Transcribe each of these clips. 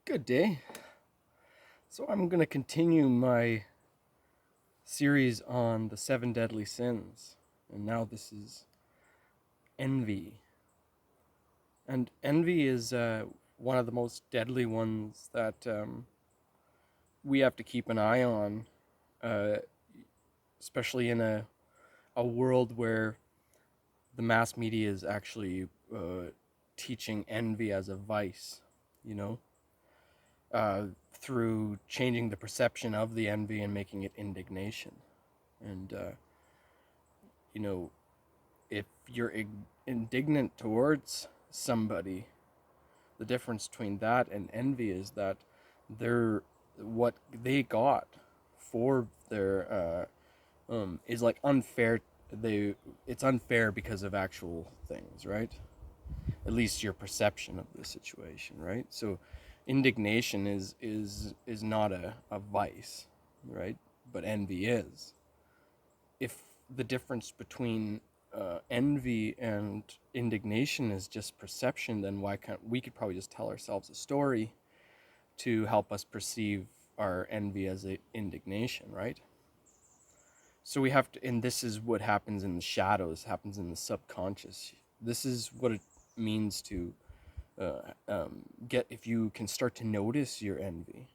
Good day. So I'm going to continue my series on the seven deadly sins. And now this is envy. And envy is one of the most deadly ones that we have to keep an eye on, uh, especially in a world where the mass media is actually teaching envy as a vice, you know, uh, through changing the perception of the envy and making it indignation. And you know, if you're indignant towards somebody, the difference between that and envy is that they're what they got for their is like unfair. It's unfair because of actual things, right? At least your perception of the situation, right? So indignation is not a vice, right? But envy is. If the difference between envy and indignation is just perception, then why can't we could probably just tell ourselves a story to help us perceive our envy as a indignation, right? So we have to, and this is what happens in the shadows, happens in the subconscious. This is what it means to get, if you can start to notice your envy,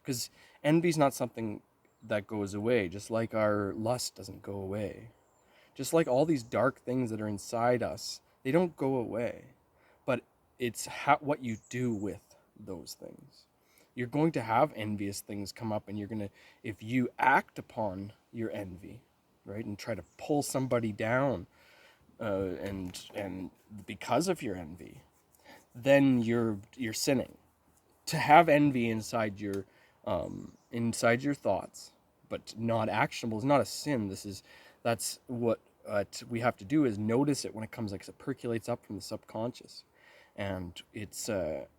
because envy is not something that goes away, just like our lust doesn't go away. Just like all these dark things that are inside us, they don't go away. But it's what you do with those things. You're going to have envious things come up, and you're going to, if you act upon your envy, right, and try to pull somebody down, and because of your envy, then you're sinning. To have envy inside your thoughts, but not actionable, is not a sin. That's what we have to do, is notice it when it comes, like it percolates up from the subconscious, and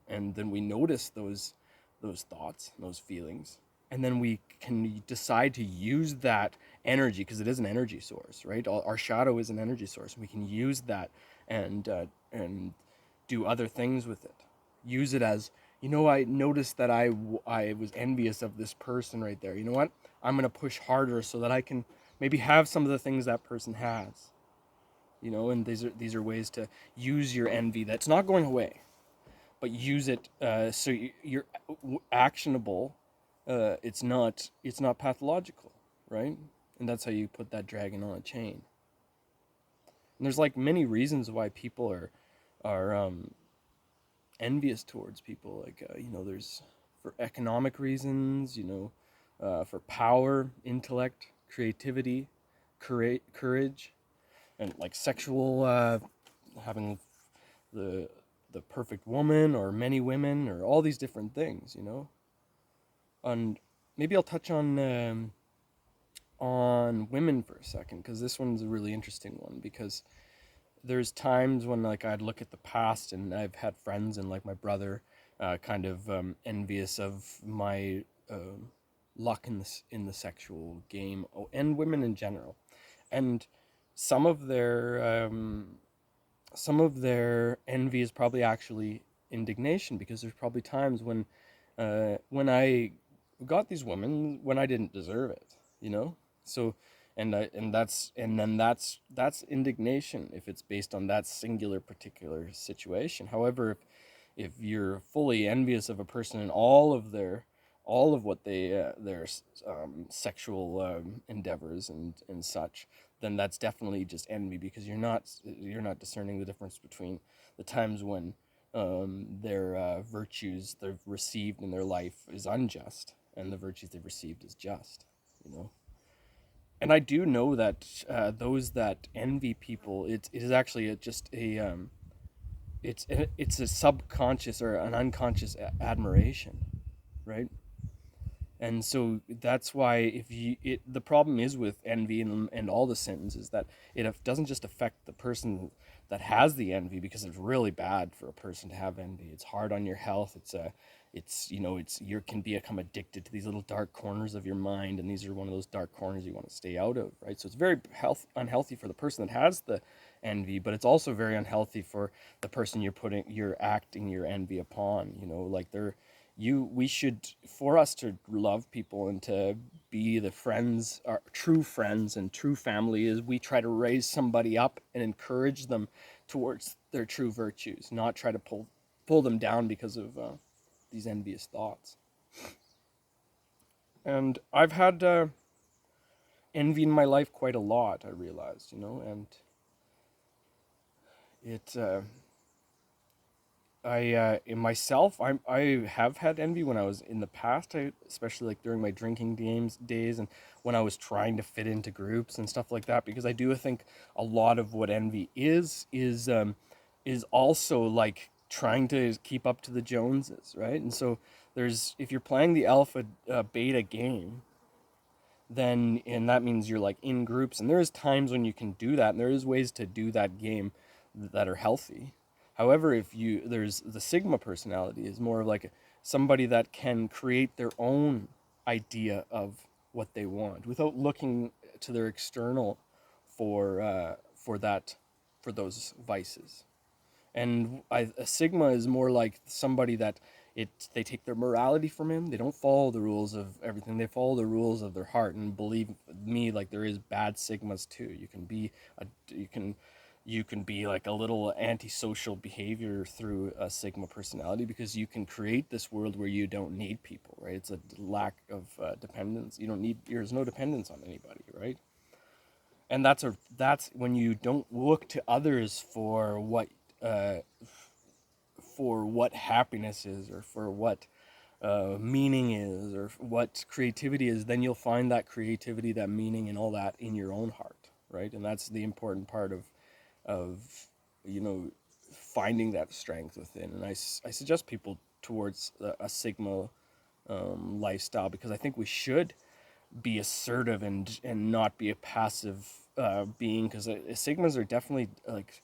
and then we notice those thoughts, those feelings, and then we can decide to use that energy, because it is an energy source, right? Our shadow is an energy source, and we can use that and do other things with it. Use it as, I noticed that I was envious of this person right there. You know what? I'm going to push harder so that I can maybe have some of the things that person has. And these are ways to use your envy that's not going away, but use it so you're actionable. It's not pathological, right? And that's how you put that dragon on a chain. And there's like many reasons why people are envious towards people, like there's for economic reasons, for power, intellect, creativity, courage, and like sexual, having the the perfect woman or many women or all these different things. And maybe I'll touch on women for a second, because this one's a really interesting one, because there's times when, like, I'd look at the past, and I've had friends and like my brother kind of envious of my luck in the sexual game, and women in general. And some of their envy is probably actually indignation, because there's probably times when I got these women when I didn't deserve it, So, and then that's indignation if it's based on that singular particular situation. However, if you're fully envious of a person and all of what their sexual endeavors and such, then that's definitely just envy, because you're not discerning the difference between the times when their virtues they've received in their life is unjust, and the virtues they've received is just. You know, and I do know that those that envy people, it is actually just it's a subconscious or an unconscious admiration, right? And so that's why, the problem is with envy and all the sins, is that it doesn't just affect the person that has the envy, because it's really bad for a person to have envy. It's hard on your health. It's you can become addicted to these little dark corners of your mind, and these are one of those dark corners you want to stay out of, right? So it's very unhealthy for the person that has the envy, but it's also very unhealthy for the person you're acting your envy upon. Like we should, for us to love people and to be the friends, our true friends and true family, is we try to raise somebody up and encourage them towards their true virtues, not try to pull them down because of these envious thoughts. And I've had envy in my life quite a lot, I realized, and it in myself, I have had envy when I was in the past, especially like during my drinking days, and when I was trying to fit into groups and stuff like that. Because I do think a lot of what envy is also like trying to keep up to the Joneses, right? And so if you're playing the alpha beta game, then and that means you're like in groups, and there's times when you can do that, and there is ways to do that game that are healthy. However, if you there's the sigma personality is more of like somebody that can create their own idea of what they want without looking to their external for that for those vices. And a sigma is more like somebody that they take their morality from him. They don't follow the rules of everything. They follow the rules of their heart. And believe me, like there is bad sigmas too. You can be like a little antisocial behavior through a sigma personality, because you can create this world where you don't need people, right? It's a lack of dependence. You don't need There's no dependence on anybody, right? And that's when you don't look to others uh, for what happiness is, or for what meaning is, or what creativity is. Then you'll find that creativity, that meaning, and all that in your own heart, right? And that's the important part of you know finding that strength within. And I suggest people towards a sigma lifestyle, because I think we should be assertive and not be a passive being, because sigmas are definitely like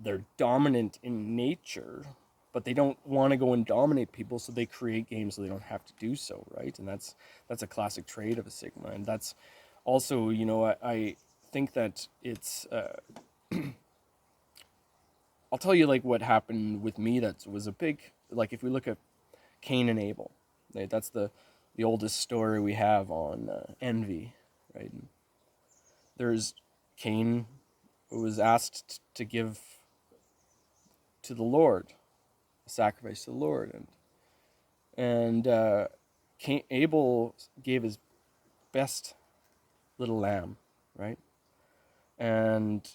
they're dominant in nature, but they don't want to go and dominate people, so they create games so they don't have to do so, right? And that's a classic trait of a sigma. And that's also, I think that it's I'll tell you like what happened with me that was a big, like if we look at Cain and Abel, right? That's the oldest story we have on envy, right? And there's Cain, who was asked to give to the Lord, a sacrifice to the Lord, and Abel gave his best little lamb, right? And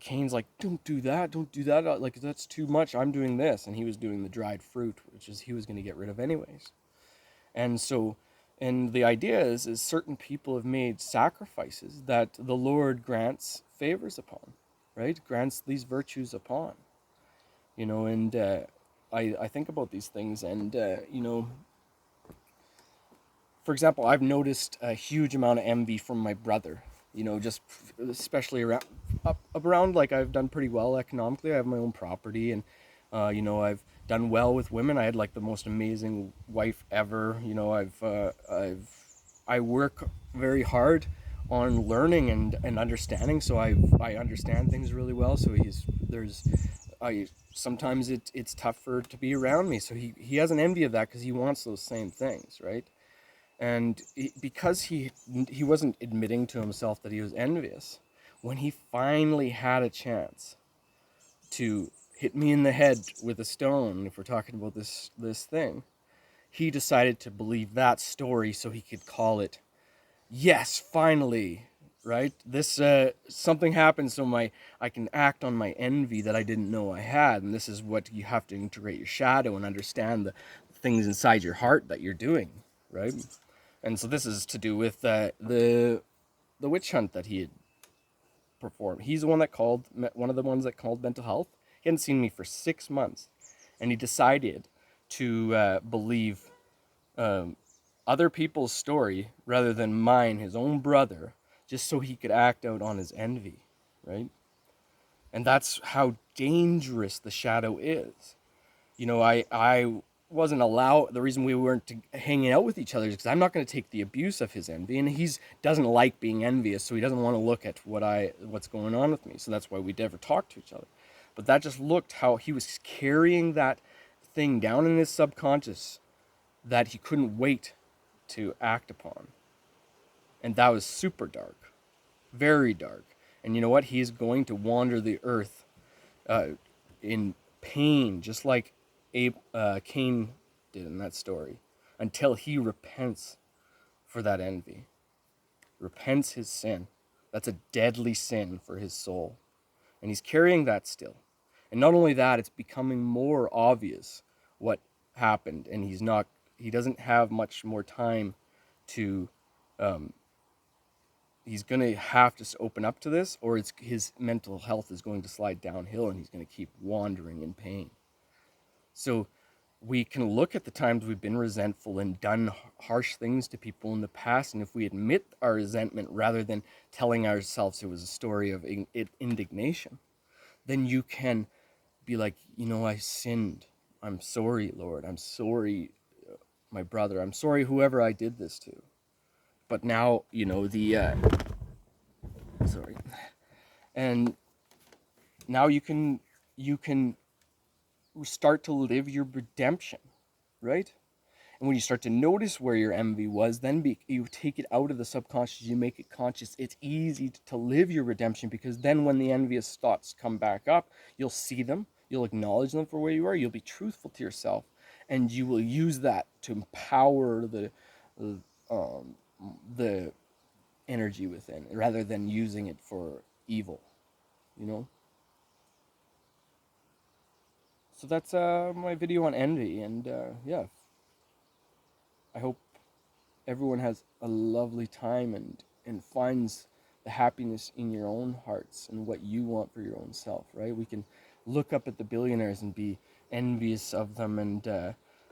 Cain's like, don't do that, like that's too much. I'm doing this, and he was doing the dried fruit, which is he was going to get rid of anyways. And so, and the idea is certain people have made sacrifices that the Lord grants favors upon, right? Grants these virtues upon, and I think about these things, and for example, I've noticed a huge amount of envy from my brother. Just especially around like I've done pretty well economically. I have my own property, and I've done well with women. I had like the most amazing wife ever. I work very hard on learning and understanding, so I understand things really well. So I sometimes it's tougher to be around me. So he has an envy of that because he wants those same things, right? And because he wasn't admitting to himself that he was envious, when he finally had a chance to hit me in the head with a stone, if we're talking about this thing, he decided to believe that story so he could call it, yes, finally, right? This something happened, so I can act on my envy that I didn't know I had. And this is what you have to integrate your shadow and understand the things inside your heart that you're doing, right? And so this is to do with the witch hunt that he had performed. He's the one of the ones that called mental health. He hadn't seen me for 6 months, and he decided to believe other people's story rather than mine, his own brother, just so he could act out on his envy, right? And that's how dangerous the shadow is. I wasn't allowed. The reason we weren't hanging out with each other is because I'm not going to take the abuse of his envy, and he doesn't like being envious, so he doesn't want to look at what's going on with me. So that's why we never talked to each other. But that just looked how he was carrying that thing down in his subconscious that he couldn't wait to act upon. And that was super dark, very dark. And you know what? He's going to wander the earth uh, in pain, just like Cain did in that story, until he repents for that envy, repents his sin. That's a deadly sin for his soul. And he's carrying that still. And not only that, it's becoming more obvious what happened, and he doesn't have much more time to he's going to have to open up to this, or his mental health is going to slide downhill and he's going to keep wandering in pain. So we can look at the times we've been resentful and done harsh things to people in the past, and if we admit our resentment rather than telling ourselves it was a story of indignation, then you can be like, I sinned. I'm sorry, Lord. I'm sorry, my brother. I'm sorry, whoever I did this to. But now, sorry. And now you can start to live your redemption, right? And when you start to notice where your envy was, then you take it out of the subconscious, you make it conscious. It's easy to live your redemption, because then when the envious thoughts come back up, you'll see them, you'll acknowledge them for where you are, you'll be truthful to yourself, and you will use that to empower the energy within, rather than using it for evil, you know? So that's my video on envy, and yeah, I hope everyone has a lovely time and finds the happiness in your own hearts and what you want for your own self, right? We can look up at the billionaires and be envious of them,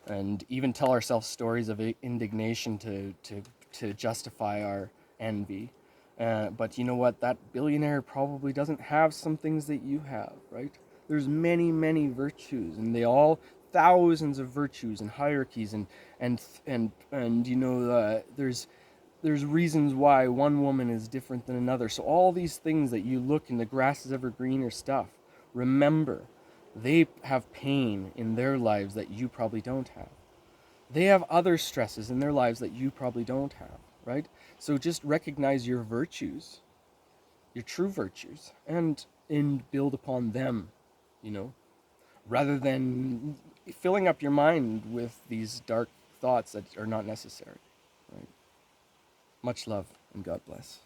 and even tell ourselves stories of indignation to justify our envy. But you know what? That billionaire probably doesn't have some things that you have, right? There's many, many virtues, and they all thousands of virtues and hierarchies, and there's reasons why one woman is different than another. So all these things that you look and the grass is ever greener stuff, remember, they have pain in their lives that you probably don't have. They have other stresses in their lives that you probably don't have, right? So just recognize your virtues, your true virtues, and build upon them, you know, rather than filling up your mind with these dark thoughts that are not necessary, right? Much love and God bless.